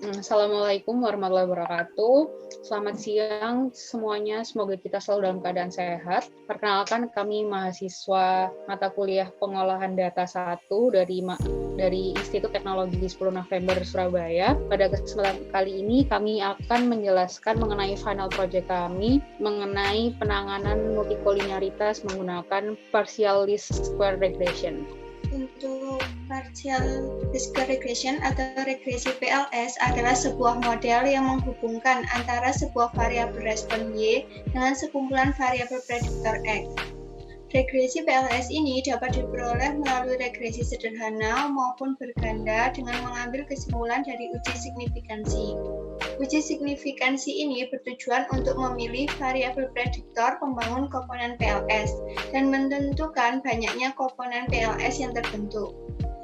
Assalamualaikum warahmatullahi wabarakatuh. Selamat siang semuanya, semoga kita selalu dalam keadaan sehat. Perkenalkan, kami mahasiswa mata kuliah pengolahan data 1 dari Institut Teknologi 10 November Surabaya. Pada kesempatan kali ini kami akan menjelaskan mengenai final project kami mengenai penanganan multikoliniaritas menggunakan partial least square regression. Untuk partial least square regression atau regresi PLS adalah sebuah model yang menghubungkan antara sebuah variabel respon Y dengan sekumpulan variabel prediktor X. Regresi PLS ini dapat diperoleh melalui regresi sederhana maupun berganda dengan mengambil kesimpulan dari uji signifikansi. Uji signifikansi ini bertujuan untuk memilih variabel prediktor pembangun komponen PLS dan menentukan banyaknya komponen PLS yang terbentuk.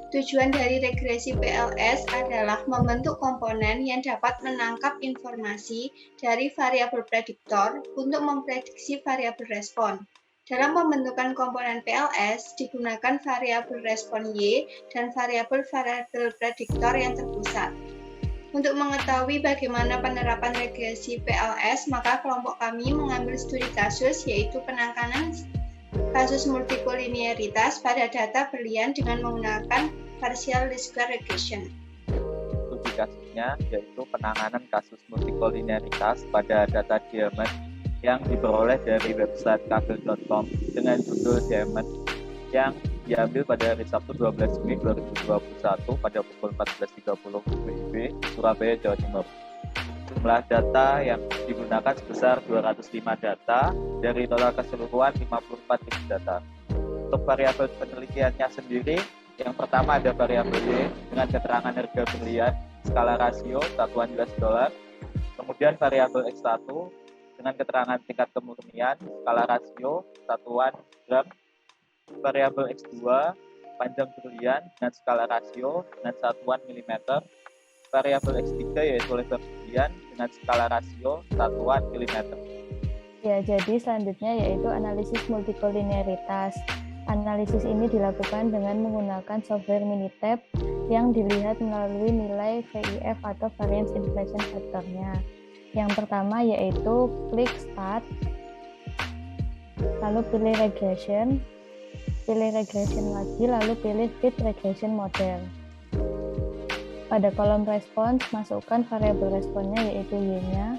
Tujuan dari regresi PLS adalah membentuk komponen yang dapat menangkap informasi dari variabel prediktor untuk memprediksi variabel respon. Dalam pembentukan komponen PLS digunakan variabel respon Y dan variabel prediktor yang terpusat. Untuk mengetahui bagaimana penerapan regresi PLS, maka kelompok kami mengambil studi kasus, yaitu penanganan kasus multikoliniaritas pada data berlian dengan menggunakan partial least square regression. Studi kasusnya yaitu penanganan kasus multikoliniaritas pada data Diamond yang diperoleh dari website kaggle.com dengan judul Diamond yang diambil pada hari Sabtu 12 Mei 2021 pada pukul 14.30 WIB, Surabaya, Jawa Timur. Jumlah data yang digunakan sebesar 205 data dari total keseluruhan 54.000 data. Untuk variabel penelitiannya sendiri, yang pertama ada variabel Y dengan keterangan harga berlian, skala rasio, satuan US dollar. Kemudian variabel X1 dengan keterangan tingkat kemurnian, skala rasio, satuan gram. Variabel X2 panjang berlian dengan skala rasio dengan satuan milimeter. Variabel X3 yaitu lebar berlian dengan skala rasio satuan milimeter. Ya, jadi selanjutnya yaitu analisis multikoliniaritas. Analisis ini dilakukan dengan menggunakan software Minitab yang dilihat melalui nilai VIF atau variance inflation factor-nya. Yang pertama yaitu klik start, lalu pilih regression lagi, lalu pilih fit regression model. Pada kolom respons, masukkan variabel responnya yaitu Y-nya.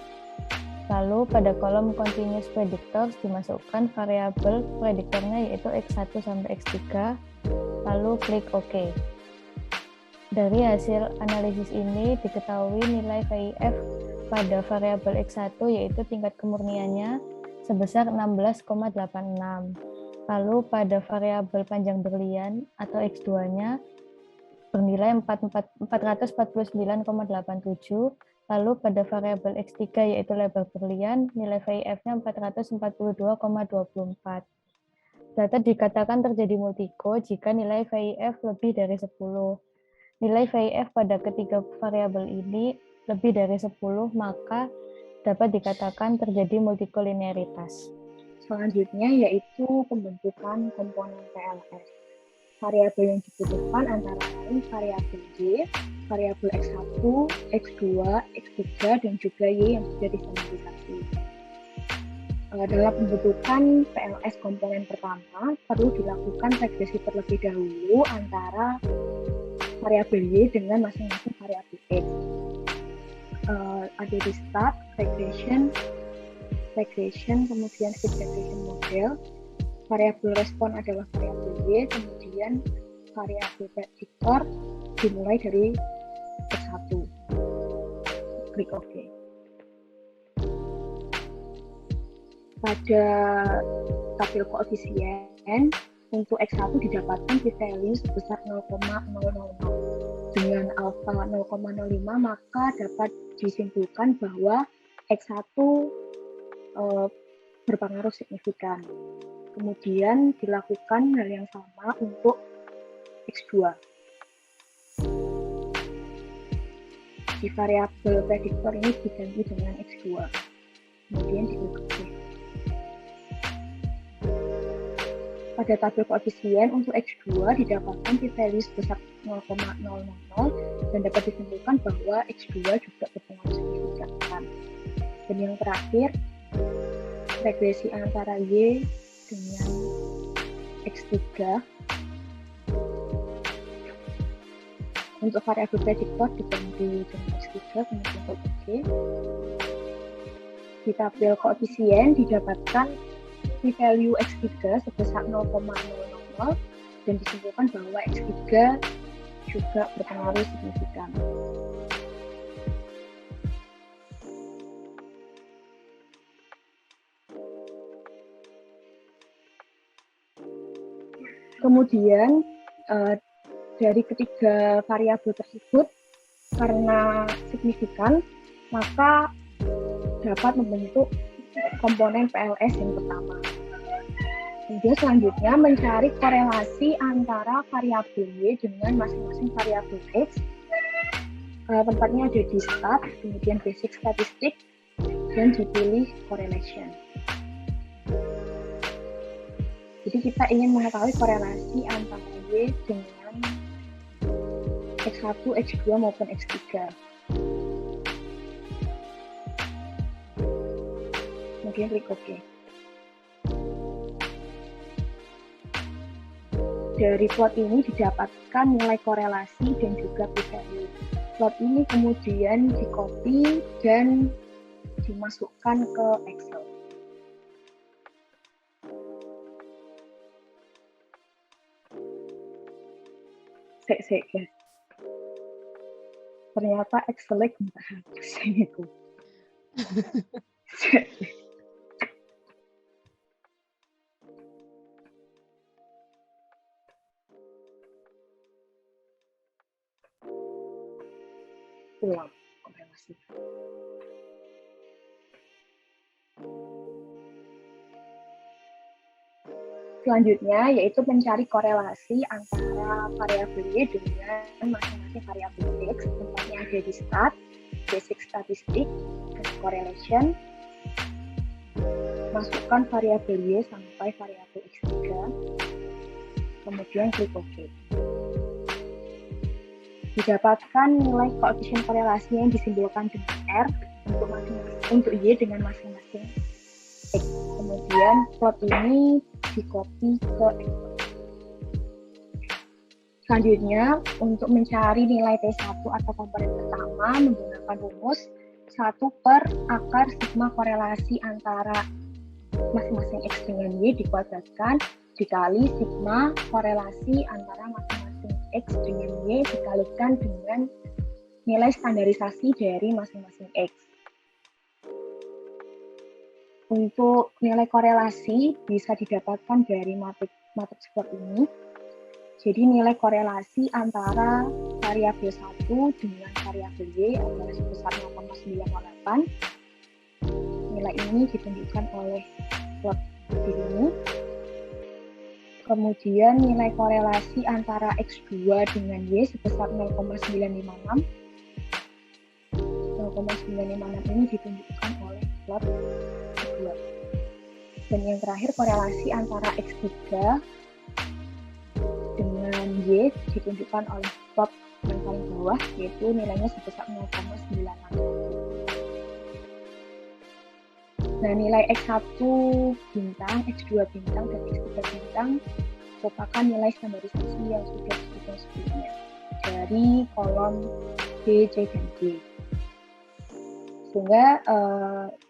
Lalu pada kolom continuous predictors dimasukkan variabel prediktornya yaitu X1 sampai X3. Lalu klik OK. Dari hasil analisis ini diketahui nilai VIF pada variabel X1 yaitu tingkat kemurniannya sebesar 16,86. Lalu pada variabel panjang berlian atau X2-nya bernilai 449,87. Lalu pada variabel X3 yaitu lebar berlian, nilai VIF-nya 442,24. Data dikatakan terjadi multiko jika nilai VIF lebih dari 10. Nilai VIF pada ketiga variabel ini lebih dari 10, maka dapat dikatakan terjadi multikoliniaritas. Selanjutnya yaitu pembentukan komponen PLS. Variabel yang dibutuhkan antara lain variabel Y, variabel X1, X2, X3, dan juga Y yang sudah diidentifikasi. Dalam pembentukan PLS komponen pertama, perlu dilakukan regresi terlebih dahulu antara variabel Y dengan masing-masing variabel X. Ada di start, regression, kemudian fit regression model. Variabel respon adalah variabel Y, kemudian variabel prediktor dimulai dari X1. Klik OK. Pada tabel koefisien, untuk X1 didapatkan p-value sebesar 0,000. Dengan alfa 0,05 maka dapat disimpulkan bahwa X1 berpengaruh signifikan. Kemudian dilakukan hal yang sama untuk X2. Di variabel prediktor ini diganti dengan X2. Kemudian diklik OK. Pada Pada tabel koefisien untuk X2 didapatkan p-value sebesar 0,000 dan dapat disimpulkan bahwa X2 juga berpengaruh signifikan. Dan yang terakhir, regresi antara Y dengan X3 untuk variabel prediktor diganti dengan X3 kemudian X. Di tabel koefisien didapatkan p-value X3 sebesar 0,00 dan disimpulkan bahwa X3 juga berpengaruh signifikan. Kemudian dari ketiga variabel tersebut karena signifikan maka dapat membentuk komponen PLS yang pertama. Kemudian selanjutnya mencari korelasi antara variabel Y dengan masing-masing variabel X. Tempatnya ada di stat, kemudian basic statistik, dan dipilih correlation. Jadi kita ingin mengetahui korelasi antara Y dengan X1, X2 maupun X3. Kemudian klik OK. Dari plot ini didapatkan nilai korelasi dan juga p-value. Plot ini kemudian di-copy dan dimasukkan ke Excel. Sek guys. Ternyata Excel-nya nggak habis itu. Ulang korelasi. Selanjutnya yaitu mencari korelasi antara variabel Y dengan masing-masing variabel X. Tempatnya ada di stat, basic statistik, dan correlation. Masukkan variabel Y sampai variabel X3. Kemudian klik OK. Didapatkan nilai koefisien korelasi yang disimbolkan dengan R untuk Y dengan masing-masing X. Kemudian plot ini di-copy ke Excel. Selanjutnya, untuk mencari nilai T1 atau komponen pertama menggunakan rumus 1 per akar sigma korelasi antara masing-masing X dengan Y dikuadratkan dikali sigma korelasi antara masing-masing X dengan Y dikalikan dengan nilai standarisasi dari masing-masing X. Untuk nilai korelasi bisa didapatkan dari matriks plot ini. Jadi nilai korelasi antara variabel 1 dengan variabel Y adalah sebesar 0,908. Nilai ini ditunjukkan oleh plot di sini. Kemudian nilai korelasi antara X2 dengan Y sebesar 0,956. 0,956 ini ditunjukkan oleh plot kedua. Dan yang terakhir korelasi antara X3 dengan Y ditunjukkan oleh plot yang paling bawah, yaitu nilainya sebesar 0,961. Nah, nilai X1 bintang, X2 bintang, dan X3 bintang merupakan nilai standarisasi yang sudah disebutkan sebelumnya dari kolom B, C, dan D. Sehingga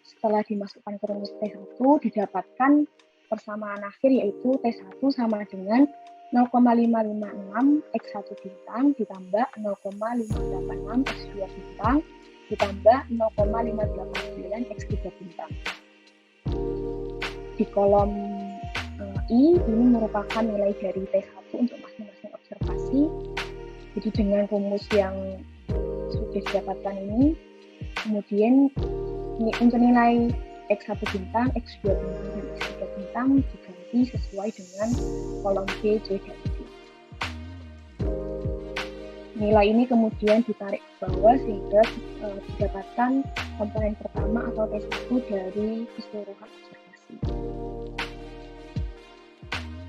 setelah dimasukkan ke rumus T1 didapatkan persamaan akhir yaitu T1 sama dengan 0,556 X1 bintang ditambah 0,586 X2 bintang ditambah 0,589 X3 bintang. Di kolom I ini merupakan nilai dari T1 untuk masing-masing observasi. Jadi dengan rumus yang sudah didapatkan ini, kemudian untuk nilai X1 bintang, X2 bintang, dan X3 bintang diganti sesuai dengan kolom B, C, dan D. Nilai ini kemudian ditarik ke bawah sehingga didapatkan komponen pertama atau T1 dari keseluruhan observasi.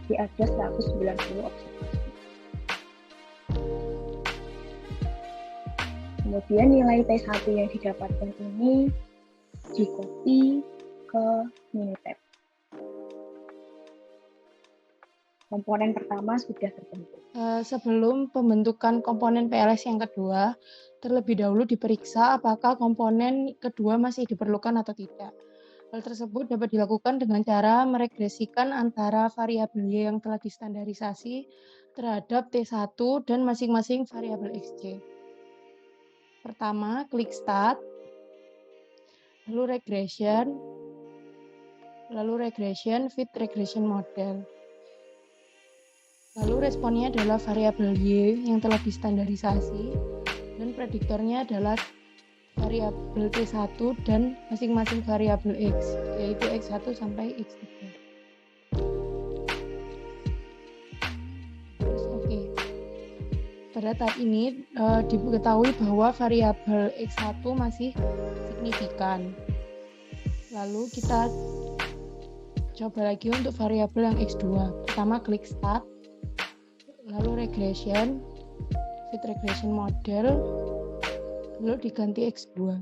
ada 190 observasi. Kemudian nilai T1 yang didapatkan ini di-copy ke Minitab. Komponen pertama sudah terbentuk. Sebelum pembentukan komponen PLS yang kedua, terlebih dahulu diperiksa apakah komponen kedua masih diperlukan atau tidak. Hal tersebut dapat dilakukan dengan cara meregresikan antara variabel Y yang telah distandarisasi terhadap T1 dan masing-masing variabel XJ. Pertama, klik Start, lalu regression, fit regression model. Lalu responnya adalah variabel Y yang telah distandarisasi dan prediktornya adalah variabel T1 dan masing-masing variabel X, yaitu X1 sampai X3. Terus oke. Pada tahap ini diketahui bahwa variabel X1 masih signifikan. Lalu kita coba lagi untuk variabel yang X2. Pertama klik Start, lalu regression, fit regression model, lalu diganti X2.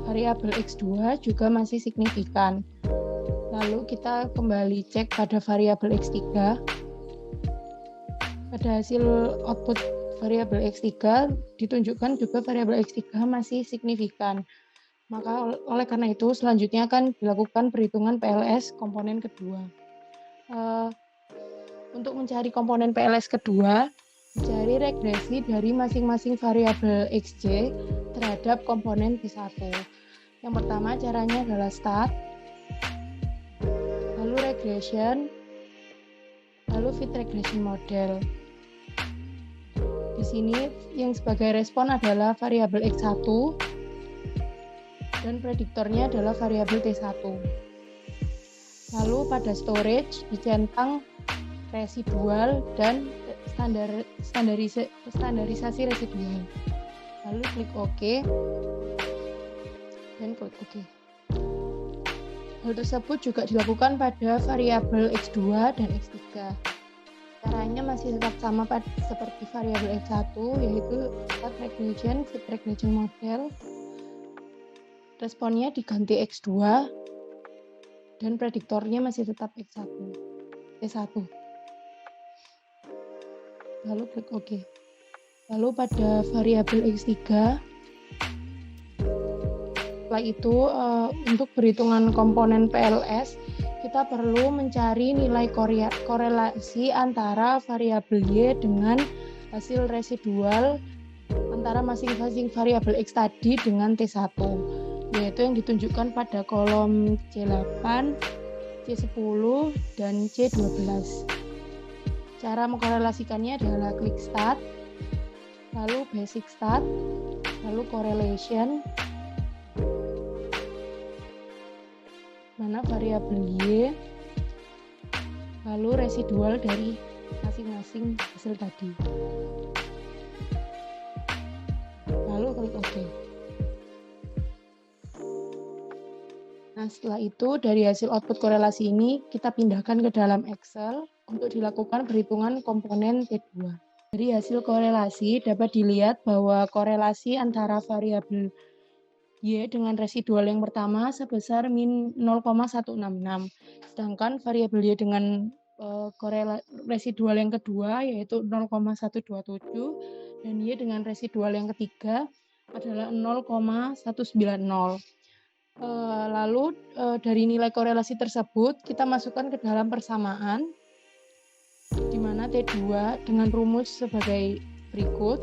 Variabel X2 juga masih signifikan. Lalu kita kembali cek pada variabel X3. Pada hasil output variabel X3 ditunjukkan juga variabel X3 masih signifikan. Maka oleh karena itu selanjutnya akan dilakukan perhitungan PLS komponen kedua. Untuk mencari komponen PLS kedua, mencari regresi dari masing-masing variabel XJ terhadap komponen T1. Yang pertama caranya adalah Start, lalu regression, lalu fit regression model. Di sini yang sebagai respon adalah variabel X1 dan prediktornya adalah variabel T1. Lalu pada storage dicentang residual dan standarisasi residual. Lalu klik OK dan klik OK. Hal tersebut juga dilakukan pada variabel X2 dan X3. Caranya masih tetap sama seperti variabel X1, yaitu start regression, fit regression model. Responnya diganti X2 dan prediktornya masih tetap X1. Lalu klik OK. Lalu pada variabel X3, setelah itu untuk perhitungan komponen PLS, kita perlu mencari nilai korelasi antara variabel Y dengan hasil residual antara masing-masing variabel X tadi dengan T1, yaitu yang ditunjukkan pada kolom C8, C10, dan C12. Cara mengkorelasikannya adalah klik Start, lalu Basic Start, lalu Correlation, mana variabel Y, lalu residual dari masing-masing hasil tadi. Lalu klik OK. Nah, setelah itu dari hasil output korelasi ini kita pindahkan ke dalam Excel untuk dilakukan perhitungan komponen T2. Dari hasil korelasi dapat dilihat bahwa korelasi antara variabel Y dengan residual yang pertama sebesar min 0,166. Sedangkan variabel Y dengan residual yang kedua yaitu 0,127 dan Y dengan residual yang ketiga adalah 0,190. Lalu dari nilai korelasi tersebut kita masukkan ke dalam persamaan, di mana T2 dengan rumus sebagai berikut,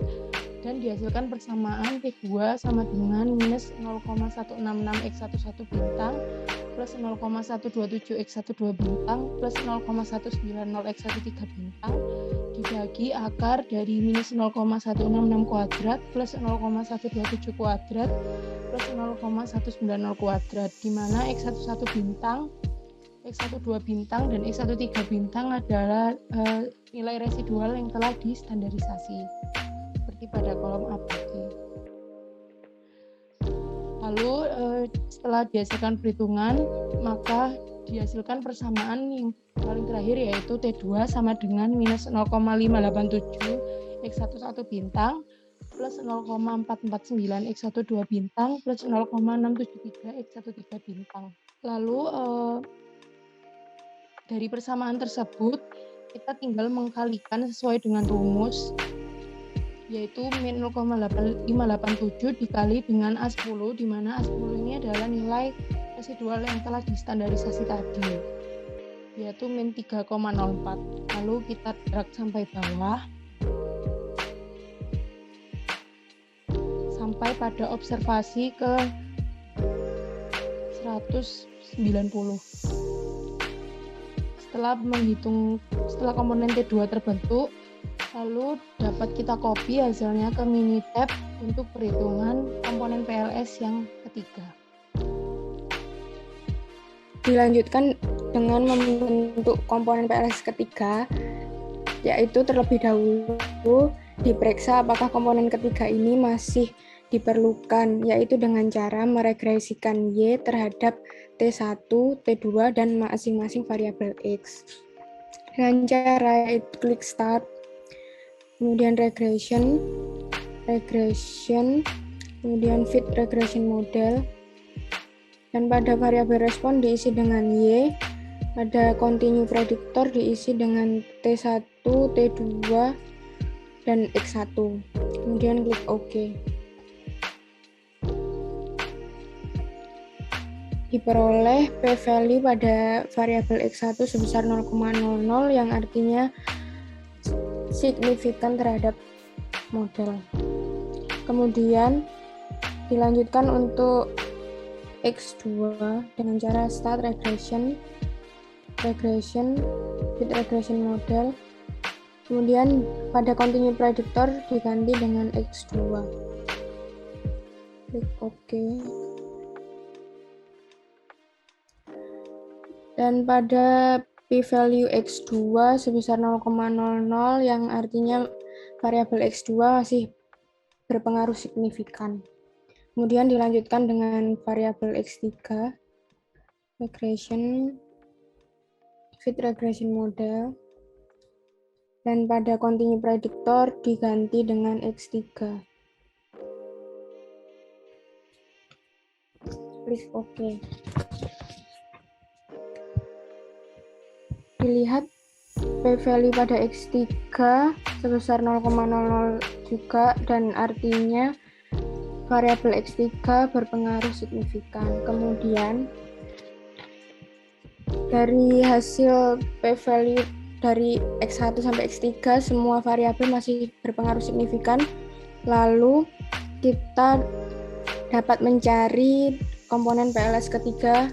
dan dihasilkan persamaan T2 sama dengan minus 0,166 X11 bintang plus 0,127 X12 bintang plus 0,190 X13 bintang dibagi akar dari minus 0,166 kuadrat plus 0,127 kuadrat plus 0,190 kuadrat, di mana X11 bintang, X12 bintang, dan X13 bintang adalah nilai residual yang telah distandarisasi seperti pada kolom ABG. Lalu setelah dihasilkan perhitungan, maka dihasilkan persamaan yang paling terakhir yaitu T2 sama dengan minus 0,587 X1 1 bintang plus 0,449 X1 2 bintang plus 0,673 X1 3 bintang. Lalu dari persamaan tersebut kita tinggal mengkalikan sesuai dengan rumus, yaitu min 0,587 dikali dengan A10, di mana A10 ini adalah nilai residual yang telah distandarisasi tadi, yaitu min 3,04. Lalu kita drag sampai bawah, sampai pada observasi ke 190. Setelah komponen T2 terbentuk, lalu dapat kita copy hasilnya ke Minitab untuk perhitungan komponen PLS yang ketiga. Dilanjutkan dengan membentuk komponen PLS ketiga, yaitu terlebih dahulu diperiksa apakah komponen ketiga ini masih diperlukan, yaitu dengan cara meregresikan Y terhadap T1, T2, dan masing-masing variabel X. Dengan cara yaitu klik Start, kemudian regression, kemudian fit regression model, dan pada variabel respon diisi dengan Y, pada continue predictor diisi dengan T1, T2, dan X1. Kemudian klik OK. Diperoleh p-value pada variabel X1 sebesar 0,00 yang artinya signifikan terhadap model. Kemudian dilanjutkan untuk X2 dengan cara start regression, fit regression model. Kemudian pada continue predictor diganti dengan X2. Klik OK. Dan pada p-value X2 sebesar 0,00 yang artinya variabel X2 masih berpengaruh signifikan. Kemudian dilanjutkan dengan variabel X3, regression, fit regression model, dan pada continue predictor diganti dengan X3. Klik OK. Dilihat p-value pada X3 sebesar 0,00 juga, dan artinya variabel X3 berpengaruh signifikan. Kemudian dari hasil p-value dari X1 sampai X3 semua variabel masih berpengaruh signifikan. Lalu kita dapat mencari komponen PLS ketiga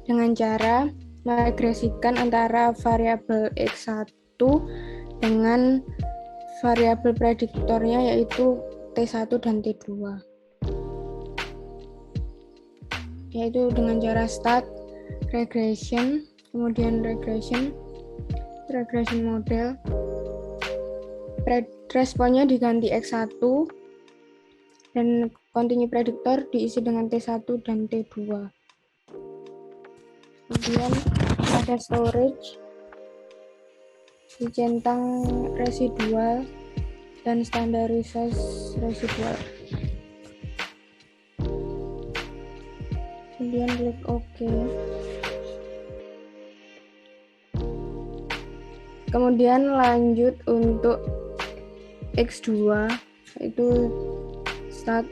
dengan cara meregresikan antara variabel X1 dengan variabel prediktornya yaitu T1 dan T2. Yaitu dengan cara start regression, kemudian regression model. Responnya diganti X1 dan continue predictor diisi dengan T1 dan T2. Kemudian ada storage, dicentang residual, dan standarisasi residual. Kemudian klik OK. Kemudian lanjut untuk X2, yaitu start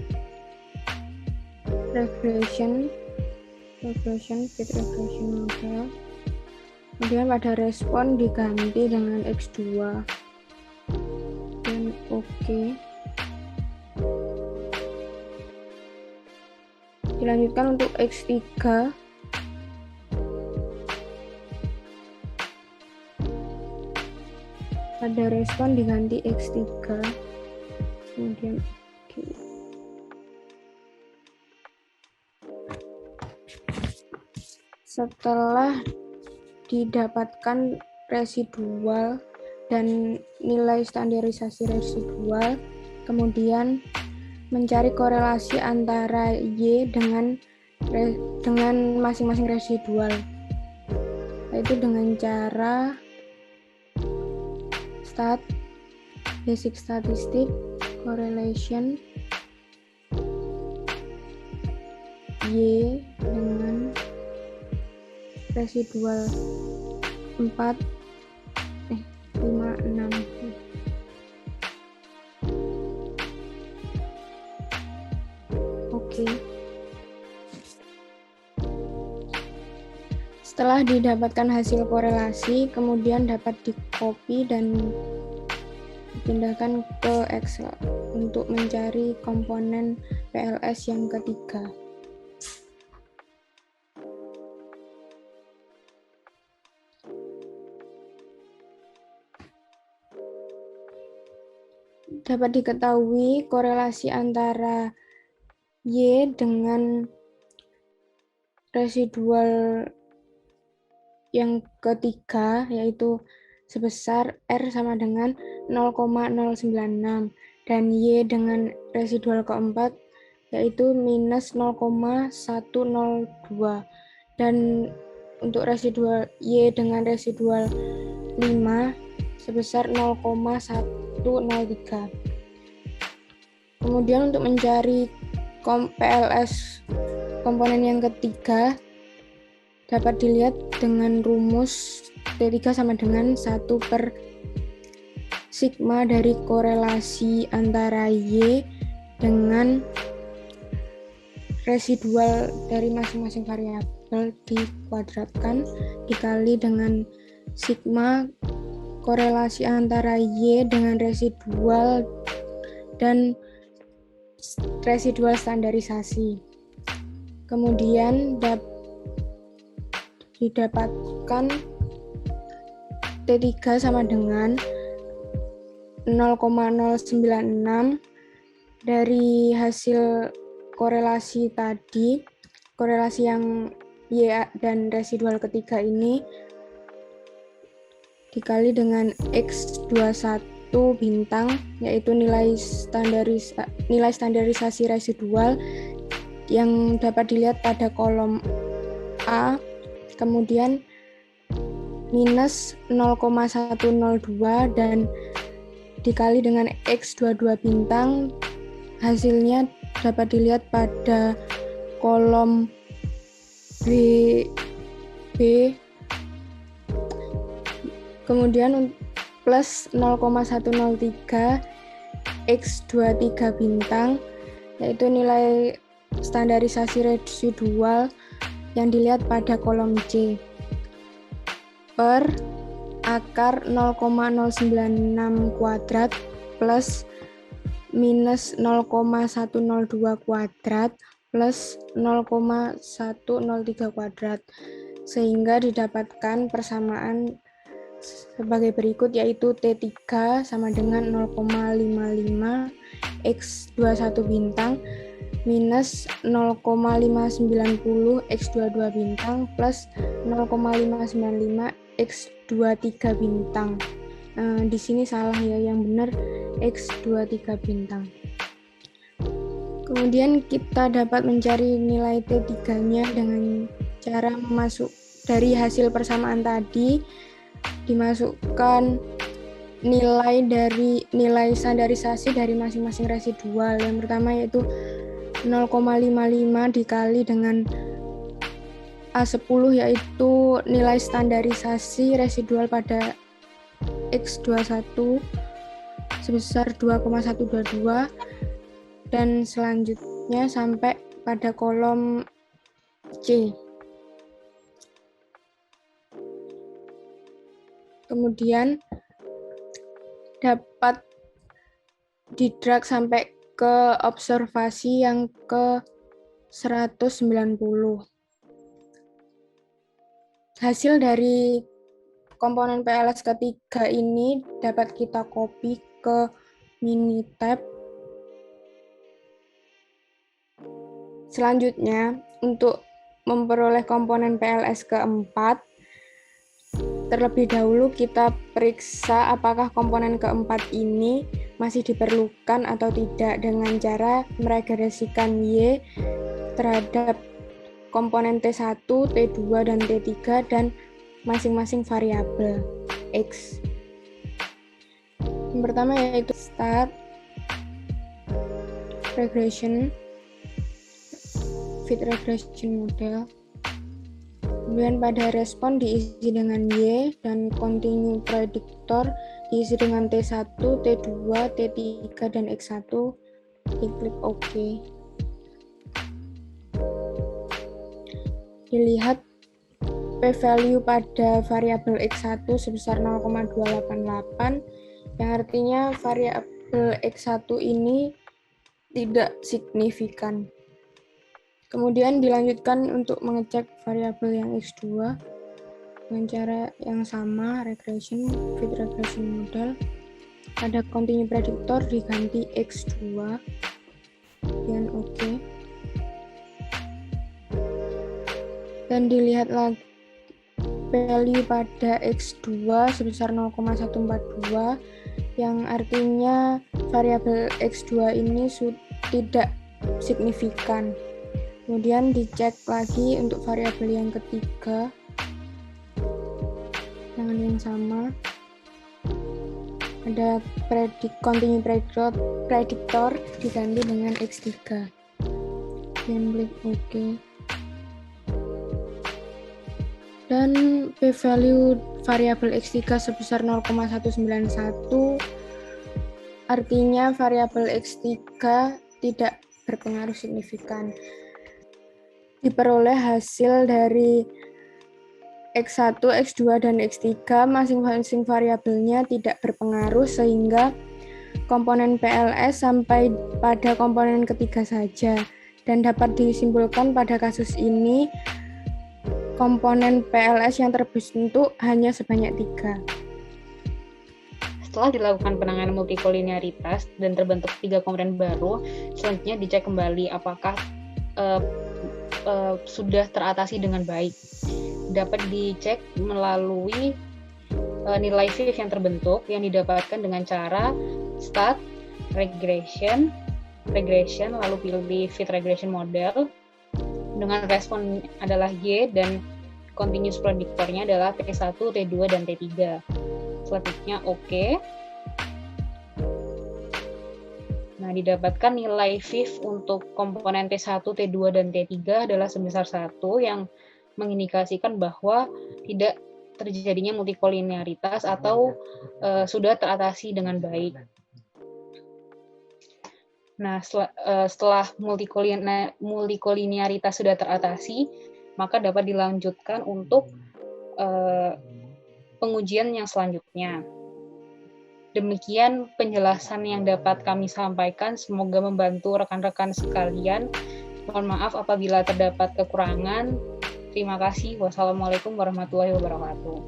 regression, fit regression model. Kemudian pada respon diganti dengan X2 dan OK. Dilanjutkan untuk X3, pada respon diganti X3, kemudian OK. Setelah didapatkan residual dan nilai standarisasi residual, kemudian mencari korelasi antara Y dengan masing-masing residual. yaitu dengan cara basic statistic, correlation, Y dengan residual 5, 6. Oke. Setelah didapatkan hasil korelasi, kemudian dapat di-copy dan dipindahkan ke Excel untuk mencari komponen PLS yang ketiga. Dapat diketahui korelasi antara Y dengan residual yang ketiga, yaitu sebesar R sama dengan 0,096, dan Y dengan residual keempat yaitu minus 0,102, dan untuk residual Y dengan residual 5 sebesar 0,103. Kemudian untuk mencari PLS komponen yang ketiga dapat dilihat dengan rumus T3 sama dengan 1 per sigma dari korelasi antara Y dengan residual dari masing-masing variabel dikuadratkan dikali dengan sigma korelasi antara Y dengan residual dan residual standarisasi. Kemudian didapatkan T3 sama dengan 0,096 dari hasil korelasi tadi, korelasi yang Y dan residual ketiga ini dikali dengan X21 bintang, yaitu nilai standarisasi residual yang dapat dilihat pada kolom A, kemudian minus 0,102 dan dikali dengan X22 bintang, hasilnya dapat dilihat pada kolom B, kemudian plus 0,103 X23 bintang, yaitu nilai standarisasi residual yang dilihat pada kolom C, per akar 0,096 kuadrat plus minus 0,102 kuadrat plus 0,103 kuadrat, sehingga didapatkan persamaan sebagai berikut, yaitu T3 sama dengan 0,55 X21 bintang minus 0,590 X22 bintang plus 0,595 X23 bintang. Di sini salah ya, yang benar X23 bintang. Kemudian kita dapat mencari nilai T3-nya dengan cara dari hasil persamaan tadi dimasukkan nilai standarisasi dari masing-masing residual. Yang pertama yaitu 0,55 dikali dengan A10, yaitu nilai standarisasi residual pada X21 sebesar 2,122, dan selanjutnya sampai pada kolom C. Kemudian dapat didrag sampai ke observasi yang ke 190. Hasil dari komponen PLS ketiga ini dapat kita copy ke Minitab. Selanjutnya, untuk memperoleh komponen PLS keempat, terlebih dahulu kita periksa apakah komponen keempat ini masih diperlukan atau tidak dengan cara meregresikan Y terhadap komponen T1, T2, dan T3 dan masing-masing variabel X. Yang pertama yaitu start regression, fit regression model. Kemudian pada respon diisi dengan Y dan continue predictor diisi dengan T1, T2, T3, dan X1. Diklik OK. Dilihat p-value pada variabel X1 sebesar 0,288, yang artinya variabel X1 ini tidak signifikan. Kemudian dilanjutkan untuk mengecek variabel yang X2 dengan cara yang sama, regression, fit regression model. Pada continue predictor diganti X2, dan OK. Dan dilihat lagi value pada X2 sebesar 0,142, yang artinya variabel X2 ini tidak signifikan. Kemudian dicek lagi untuk variabel yang ketiga dengan yang sama. Ada continue predictor diganti dengan X3. Dan klik OK. Dan p-value variabel X3 sebesar 0,191, artinya variabel X3 tidak berpengaruh signifikan. Diperoleh hasil dari X1, X2, dan X3, masing-masing variabelnya tidak berpengaruh sehingga komponen PLS sampai pada komponen ketiga saja. Dan dapat disimpulkan pada kasus ini, komponen PLS yang terbentuk hanya sebanyak 3. Setelah dilakukan penanganan multikolinearitas dan terbentuk 3 komponen baru, selanjutnya dicek kembali apakah sudah teratasi dengan baik. Dapat dicek melalui nilai VIF yang terbentuk yang didapatkan dengan cara start regression, lalu pilih fit regression model dengan respon adalah Y dan continuous predictornya adalah T1, T2, dan T3. Selanjutnya OK. Nah, didapatkan nilai VIF untuk komponen T1, T2, dan T3 adalah sebesar 1 yang mengindikasikan bahwa tidak terjadinya multikolinearitas atau sudah teratasi dengan baik. Nah, setelah multikolinearitas sudah teratasi, maka dapat dilanjutkan untuk pengujian yang selanjutnya. Demikian penjelasan yang dapat kami sampaikan. Semoga membantu rekan-rekan sekalian. Mohon maaf apabila terdapat kekurangan. Terima kasih. Wassalamualaikum warahmatullahi wabarakatuh.